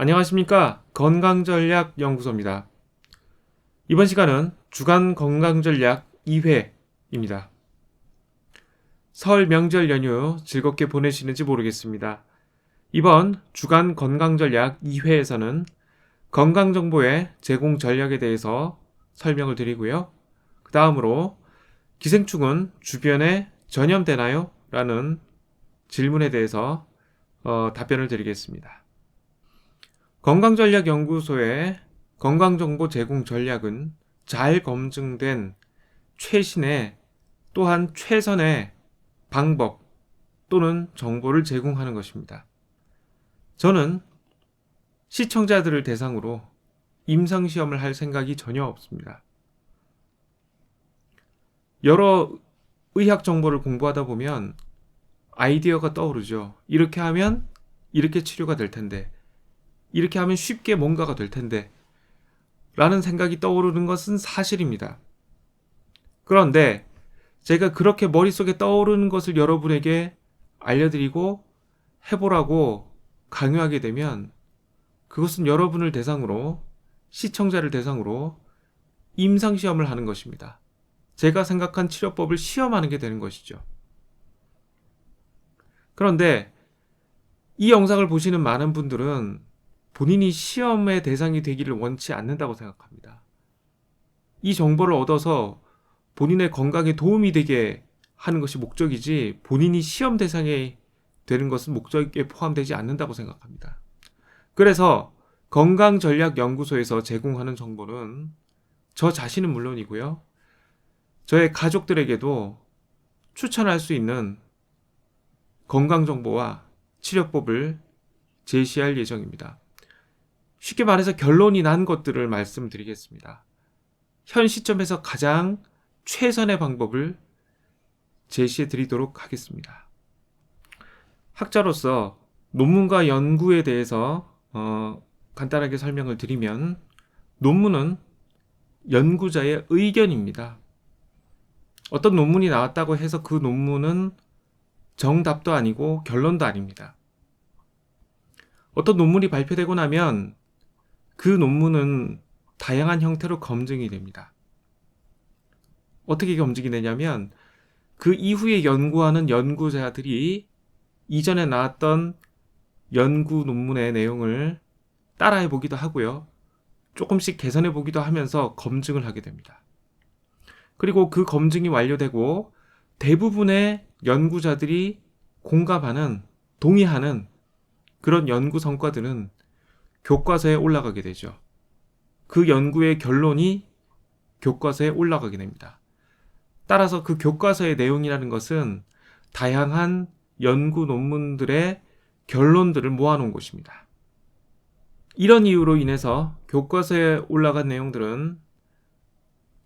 안녕하십니까. 건강전략연구소입니다. 이번 시간은 주간 건강전략 2회입니다. 설 명절 연휴 즐겁게 보내시는지 모르겠습니다. 이번 주간 건강전략 2회에서는 건강정보의 제공 전략에 대해서 설명을 드리고요. 그 다음으로 기생충은 주변에 전염되나요? 라는 질문에 대해서 답변을 드리겠습니다. 건강전략연구소의 건강정보 제공 전략은 잘 검증된 최신의 또한 최선의 방법 또는 정보를 제공하는 것입니다. 저는 시청자들을 대상으로 임상시험을 할 생각이 전혀 없습니다. 여러 의학 정보를 공부하다 보면 아이디어가 떠오르죠. 이렇게 하면 이렇게 치료가 될 텐데, 이렇게 하면 쉽게 뭔가가 될 텐데 라는 생각이 떠오르는 것은 사실입니다. 그런데 제가 그렇게 머릿속에 떠오르는 것을 여러분에게 알려드리고 해보라고 강요하게 되면 그것은 여러분을 대상으로, 시청자를 대상으로 임상시험을 하는 것입니다. 제가 생각한 치료법을 시험하는 게 되는 것이죠. 그런데 이 영상을 보시는 많은 분들은 본인이 시험의 대상이 되기를 원치 않는다고 생각합니다. 이 정보를 얻어서 본인의 건강에 도움이 되게 하는 것이 목적이지 본인이 시험 대상이 되는 것은 목적에 포함되지 않는다고 생각합니다. 그래서 건강전략연구소에서 제공하는 정보는 저 자신은 물론이고요. 저의 가족들에게도 추천할 수 있는 건강정보와 치료법을 제시할 예정입니다. 쉽게 말해서 결론이 난 것들을 말씀드리겠습니다. 현 시점에서 가장 최선의 방법을 제시해 드리도록 하겠습니다. 학자로서 논문과 연구에 대해서 간단하게 설명을 드리면, 논문은 연구자의 의견입니다. 어떤 논문이 나왔다고 해서 그 논문은 정답도 아니고 결론도 아닙니다. 어떤 논문이 발표되고 나면 그 논문은 다양한 형태로 검증이 됩니다. 어떻게 검증이 되냐면 그 이후에 연구하는 연구자들이 이전에 나왔던 연구 논문의 내용을 따라해 보기도 하고요. 조금씩 개선해 보기도 하면서 검증을 하게 됩니다. 그리고 그 검증이 완료되고 대부분의 연구자들이 공감하는, 동의하는 그런 연구 성과들은 교과서에 올라가게 되죠. 그 연구의 결론이 교과서에 올라가게 됩니다. 따라서 그 교과서의 내용이라는 것은 다양한 연구 논문들의 결론들을 모아놓은 것입니다. 이런 이유로 인해서 교과서에 올라간 내용들은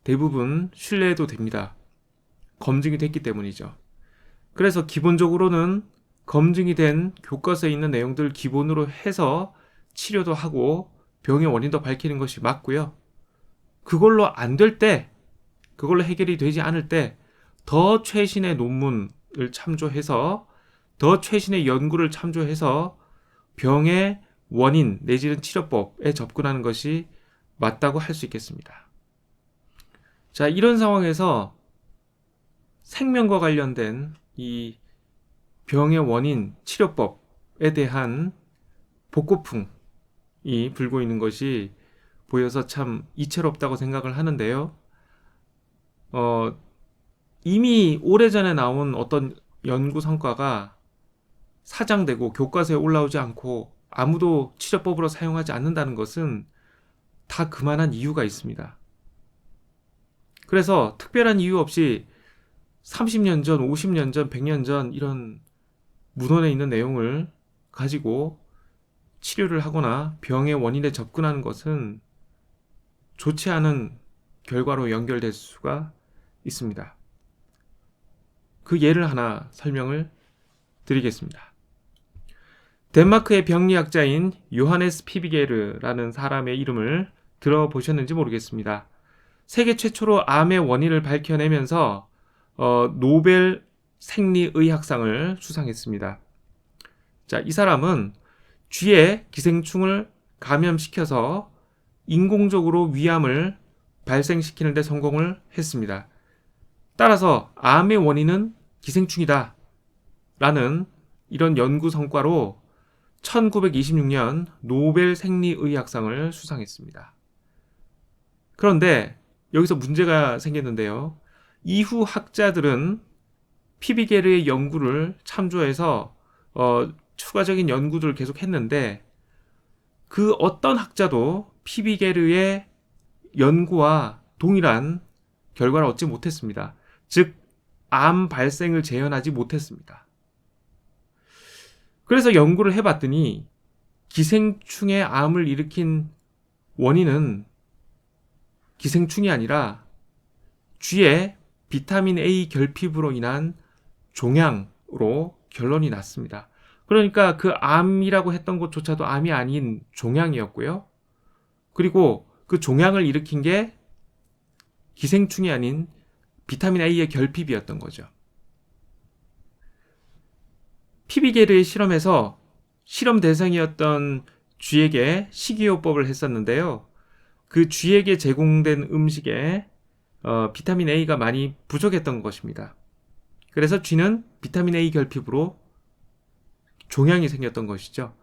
대부분 신뢰해도 됩니다. 검증이 됐기 때문이죠. 그래서 기본적으로는 검증이 된 교과서에 있는 내용들 기본으로 해서 치료도 하고 병의 원인도 밝히는 것이 맞고요. 그걸로 안 될 때, 그걸로 해결이 되지 않을 때 더 최신의 논문을 참조해서, 더 최신의 연구를 참조해서 병의 원인 내지는 치료법에 접근하는 것이 맞다고 할 수 있겠습니다. 자, 이런 상황에서 생명과 관련된 이 병의 원인 치료법에 대한 복고풍이 불고 있는 것이 보여서 참 이채롭다고 생각을 하는데요. 이미 오래전에 나온 어떤 연구 성과가 사장되고 교과서에 올라오지 않고 아무도 치료법으로 사용하지 않는다는 것은 다 그만한 이유가 있습니다. 그래서 특별한 이유 없이 30년 전, 50년 전, 100년 전 이런 문헌에 있는 내용을 가지고 치료를 하거나 병의 원인에 접근하는 것은 좋지 않은 결과로 연결될 수가 있습니다. 그 예를 하나 설명을 드리겠습니다. 덴마크의 병리학자인 요하네스 피비게르라는 사람의 이름을 들어보셨는지 모르겠습니다. 세계 최초로 암의 원인을 밝혀내면서 노벨 생리의학상을 수상했습니다. 자, 이 사람은 쥐의 기생충을 감염시켜서 인공적으로 위암을 발생시키는 데 성공을 했습니다. 따라서 암의 원인은 기생충이다 라는 이런 연구 성과로 1926년 노벨 생리의학상을 수상했습니다. 그런데 여기서 문제가 생겼는데요. 이후 학자들은 피비게르의 연구를 참조해서 추가적인 연구들을 계속 했는데 그 어떤 학자도 피비게르의 연구와 동일한 결과를 얻지 못했습니다. 즉, 암 발생을 재현하지 못했습니다. 그래서 연구를 해봤더니 기생충의 암을 일으킨 원인은 기생충이 아니라 쥐의 비타민 A 결핍으로 인한 종양으로 결론이 났습니다. 그러니까 그 암이라고 했던 것조차도 암이 아닌 종양이었고요. 그리고 그 종양을 일으킨 게 기생충이 아닌 비타민 A의 결핍이었던 거죠. 피비게르의 실험에서 실험 대상이었던 쥐에게 식이요법을 했었는데요. 그 쥐에게 제공된 음식에 비타민 A가 많이 부족했던 것입니다. 그래서 쥐는 비타민 A 결핍으로 종양이 생겼던 것이죠.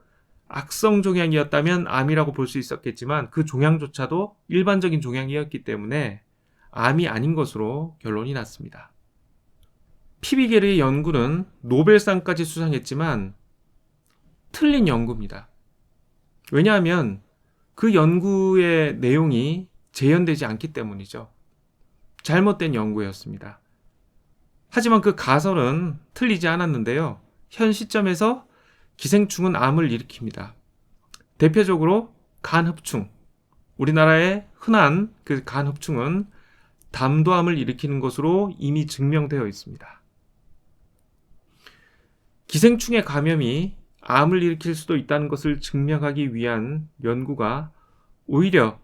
악성 종양이었다면 암이라고 볼 수 있었겠지만 그 종양조차도 일반적인 종양이었기 때문에 암이 아닌 것으로 결론이 났습니다. 피비게르의 연구는 노벨상까지 수상했지만 틀린 연구입니다. 왜냐하면 그 연구의 내용이 재현되지 않기 때문이죠. 잘못된 연구였습니다. 하지만 그 가설은 틀리지 않았는데요. 현 시점에서 기생충은 암을 일으킵니다. 대표적으로 간흡충. 우리나라의 흔한 그 간흡충은 담도암을 일으키는 것으로 이미 증명되어 있습니다. 기생충의 감염이 암을 일으킬 수도 있다는 것을 증명하기 위한 연구가 오히려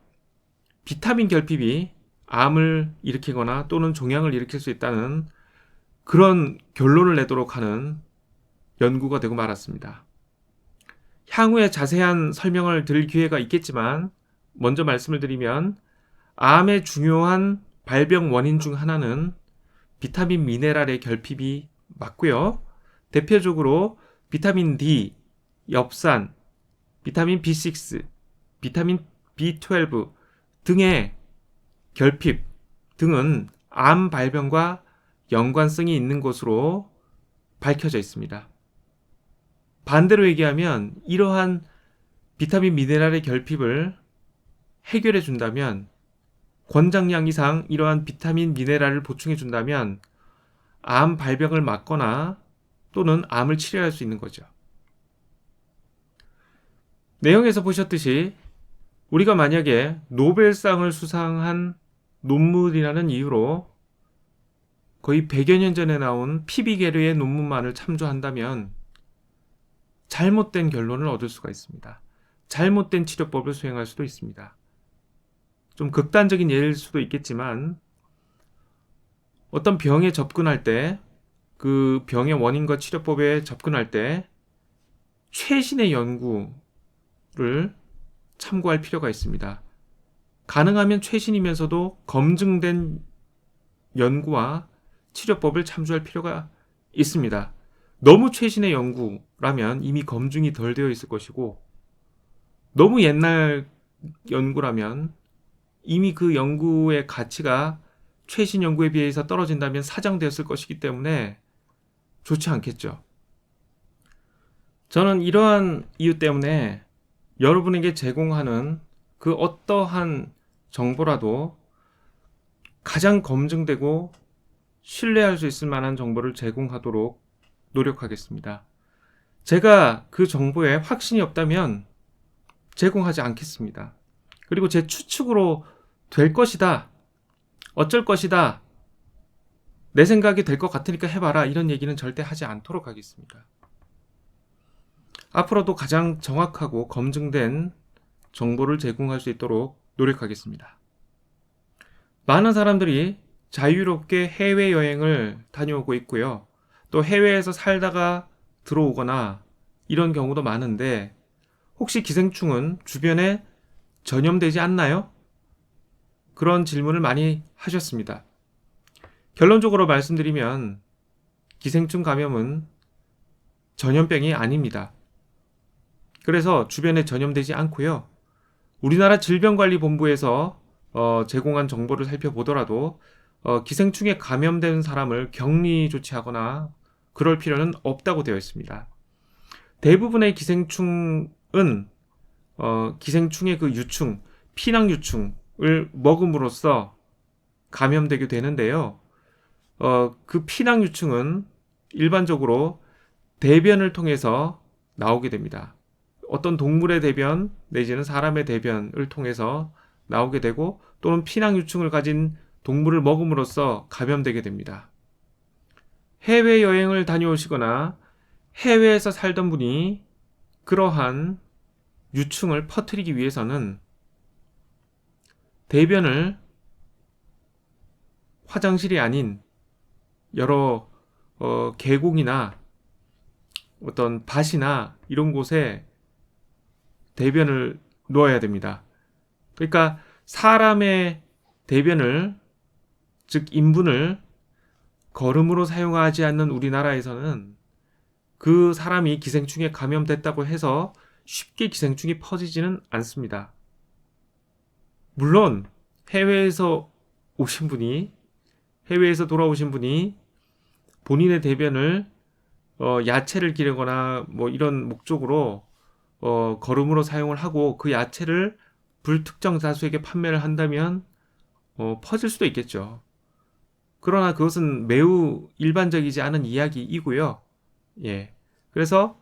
비타민 결핍이 암을 일으키거나 또는 종양을 일으킬 수 있다는 그런 결론을 내도록 하는 연구가 되고 말았습니다. 향후에 자세한 설명을 드릴 기회가 있겠지만 먼저 말씀을 드리면 암의 중요한 발병 원인 중 하나는 비타민 미네랄의 결핍이 맞고요. 대표적으로 비타민 D, 엽산, 비타민 B6, 비타민 B12 등의 결핍 등은 암 발병과 연관성이 있는 것으로 밝혀져 있습니다. 반대로 얘기하면 이러한 비타민 미네랄의 결핍을 해결해 준다면 권장량 이상 이러한 비타민 미네랄을 보충해 준다면 암 발병을 막거나 또는 암을 치료할 수 있는 거죠. 내용에서 보셨듯이 우리가 만약에 노벨상을 수상한 논문이라는 이유로 거의 100여 년 전에 나온 피비게르의 논문만을 참조한다면 잘못된 결론을 얻을 수가 있습니다. 잘못된 치료법을 수행할 수도 있습니다. 좀 극단적인 예일 수도 있겠지만 어떤 병에 접근할 때 그 병의 원인과 치료법에 접근할 때 최신의 연구를 참고할 필요가 있습니다. 가능하면 최신이면서도 검증된 연구와 치료법을 참조할 필요가 있습니다. 너무 최신의 연구라면 이미 검증이 덜 되어 있을 것이고 너무 옛날 연구라면 이미 그 연구의 가치가 최신 연구에 비해서 떨어진다면 사장되었을 것이기 때문에 좋지 않겠죠. 저는 이러한 이유 때문에 여러분에게 제공하는 그 어떠한 정보라도 가장 검증되고 신뢰할 수 있을 만한 정보를 제공하도록 노력하겠습니다. 제가 그 정보에 확신이 없다면 제공하지 않겠습니다. 그리고 제 추측으로 될 것이다, 어쩔 것이다, 내 생각이 될 것 같으니까 해봐라 이런 얘기는 절대 하지 않도록 하겠습니다. 앞으로도 가장 정확하고 검증된 정보를 제공할 수 있도록 노력하겠습니다. 많은 사람들이 자유롭게 해외여행을 다녀오고 있고요. 또 해외에서 살다가 들어오거나 이런 경우도 많은데 혹시 기생충은 주변에 전염되지 않나요? 그런 질문을 많이 하셨습니다. 결론적으로 말씀드리면 기생충 감염은 전염병이 아닙니다. 그래서 주변에 전염되지 않고요. 우리나라 질병관리본부에서 제공한 정보를 살펴보더라도 기생충에 감염된 사람을 격리 조치하거나 그럴 필요는 없다고 되어 있습니다. 대부분의 기생충은 기생충의 그 유충, 피낭유충을 먹음으로써 감염되게 되는데요. 그 피낭유충은 일반적으로 대변을 통해서 나오게 됩니다. 어떤 동물의 대변 내지는 사람의 대변을 통해서 나오게 되고 또는 피낭유충을 가진 동물을 먹음으로써 감염되게 됩니다. 해외여행을 다녀오시거나 해외에서 살던 분이 그러한 유충을 퍼뜨리기 위해서는 대변을 화장실이 아닌 여러 계곡이나 어떤 밭이나 이런 곳에 대변을 놓아야 됩니다. 그러니까 사람의 대변을, 즉 인분을 거름으로 사용하지 않는 우리나라에서는 그 사람이 기생충에 감염됐다고 해서 쉽게 기생충이 퍼지지는 않습니다. 물론 해외에서 돌아오신 분이 본인의 대변을 야채를 기르거나 뭐 이런 목적으로 거름으로 사용을 하고 그 야채를 불특정 다수에게 판매를 한다면 퍼질 수도 있겠죠. 그러나 그것은 매우 일반적이지 않은 이야기이고요. 예. 그래서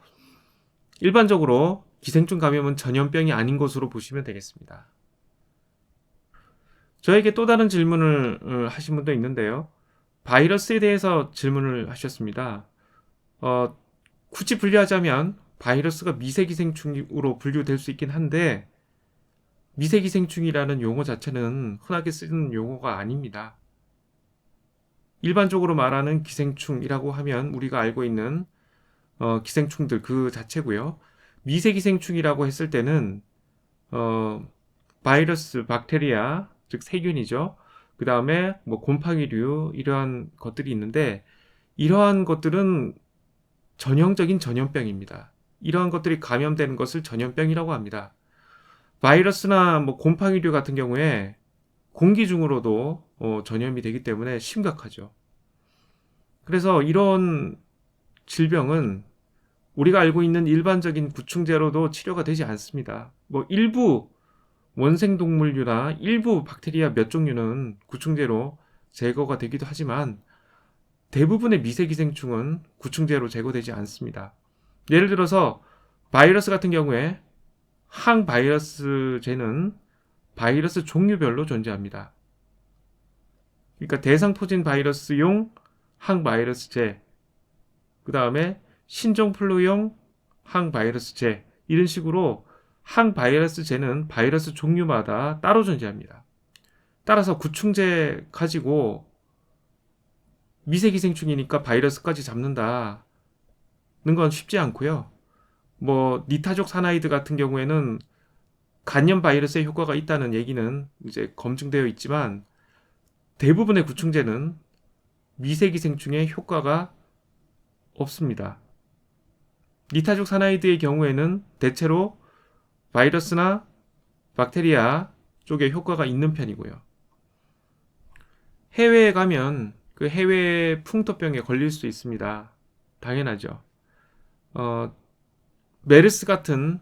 일반적으로 기생충 감염은 전염병이 아닌 것으로 보시면 되겠습니다. 저에게 또 다른 질문을 하신 분도 있는데요. 바이러스에 대해서 질문을 하셨습니다. 굳이 분류하자면 바이러스가 미세기생충으로 분류될 수 있긴 한데 미세기생충이라는 용어 자체는 흔하게 쓰는 용어가 아닙니다. 일반적으로 말하는 기생충이라고 하면 우리가 알고 있는 기생충들 그 자체고요. 미세기생충이라고 했을 때는 바이러스, 박테리아, 즉 세균이죠. 그 다음에 뭐 곰팡이류 이러한 것들이 있는데 이러한 것들은 전형적인 전염병입니다. 이러한 것들이 감염되는 것을 전염병이라고 합니다. 바이러스나 뭐 곰팡이류 같은 경우에 공기 중으로도 전염이 되기 때문에 심각하죠. 그래서 이런 질병은 우리가 알고 있는 일반적인 구충제로도 치료가 되지 않습니다. 뭐 일부 원생동물류나 일부 박테리아 몇 종류는 구충제로 제거가 되기도 하지만 대부분의 미세기생충은 구충제로 제거되지 않습니다. 예를 들어서 바이러스 같은 경우에 항바이러스제는 바이러스 종류별로 존재합니다. 그러니까 대상포진 바이러스용 항바이러스제, 그 다음에 신종플루용 항바이러스제, 이런 식으로 항바이러스제는 바이러스 종류마다 따로 존재합니다. 따라서 구충제 가지고 미세기생충이니까 바이러스까지 잡는다는 건 쉽지 않고요. 뭐 니타족 사나이드 같은 경우에는 간염 바이러스의 효과가 있다는 얘기는 이제 검증되어 있지만 대부분의 구충제는 미세기생충에 효과가 없습니다. 니타족 사나이드의 경우에는 대체로 바이러스나 박테리아 쪽에 효과가 있는 편이고요. 해외에 가면 그 해외 풍토병에 걸릴 수 있습니다. 당연하죠. 메르스 같은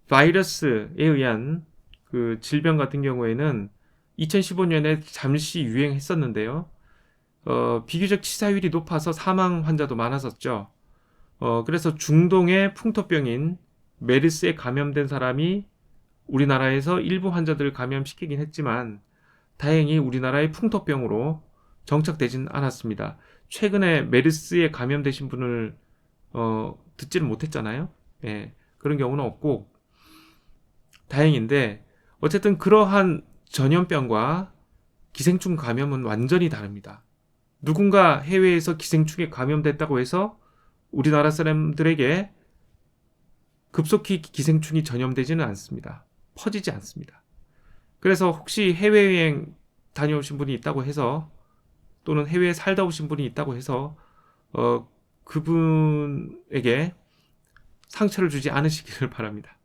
바이러스에 의한 그 질병 같은 경우에는 2015년에 잠시 유행했었는데요. 비교적 치사율이 높아서 사망 환자도 많았었죠. 그래서 중동의 풍토병인 메르스에 감염된 사람이 우리나라에서 일부 환자들을 감염시키긴 했지만 다행히 우리나라의 풍토병으로 정착되진 않았습니다. 최근에 메르스에 감염되신 분을 듣지는 못했잖아요. 예, 그런 경우는 없고 다행인데 어쨌든 그러한 전염병과 기생충 감염은 완전히 다릅니다. 누군가 해외에서 기생충에 감염됐다고 해서 우리나라 사람들에게 급속히 기생충이 전염되지는 않습니다. 퍼지지 않습니다. 그래서 혹시 해외여행 다녀오신 분이 있다고 해서 또는 해외에 살다 오신 분이 있다고 해서 그분에게 상처를 주지 않으시기를 바랍니다.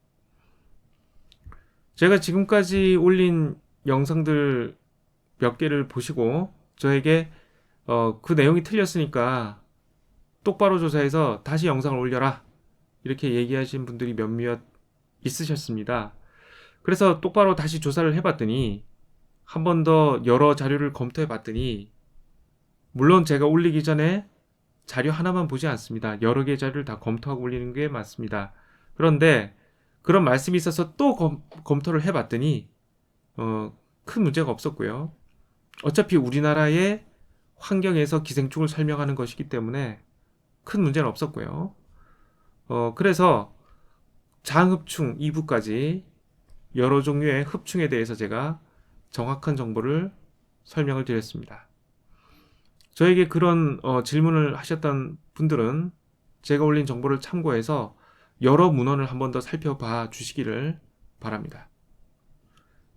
제가 지금까지 올린 영상들 몇 개를 보시고 저에게 그 내용이 틀렸으니까 똑바로 조사해서 다시 영상을 올려라 이렇게 얘기하신 분들이 몇몇 있으셨습니다. 그래서 똑바로 다시 조사를 해봤더니 한 번 더 여러 자료를 검토해봤더니 물론 제가 올리기 전에 자료 하나만 보지 않습니다. 여러 개의 자료를 다 검토하고 올리는 게 맞습니다. 그런데 그런 말씀이 있어서 또 검토를 해봤더니 큰 문제가 없었고요. 어차피 우리나라의 환경에서 기생충을 설명하는 것이기 때문에 큰 문제는 없었고요. 그래서 장흡충 2부까지 여러 종류의 흡충에 대해서 제가 정확한 정보를 설명을 드렸습니다. 저에게 그런 질문을 하셨던 분들은 제가 올린 정보를 참고해서 여러 문헌을 한 번 더 살펴봐 주시기를 바랍니다.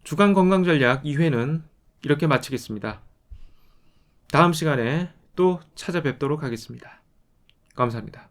주간 건강전략 2회는 이렇게 마치겠습니다. 다음 시간에 또 찾아뵙도록 하겠습니다. 감사합니다.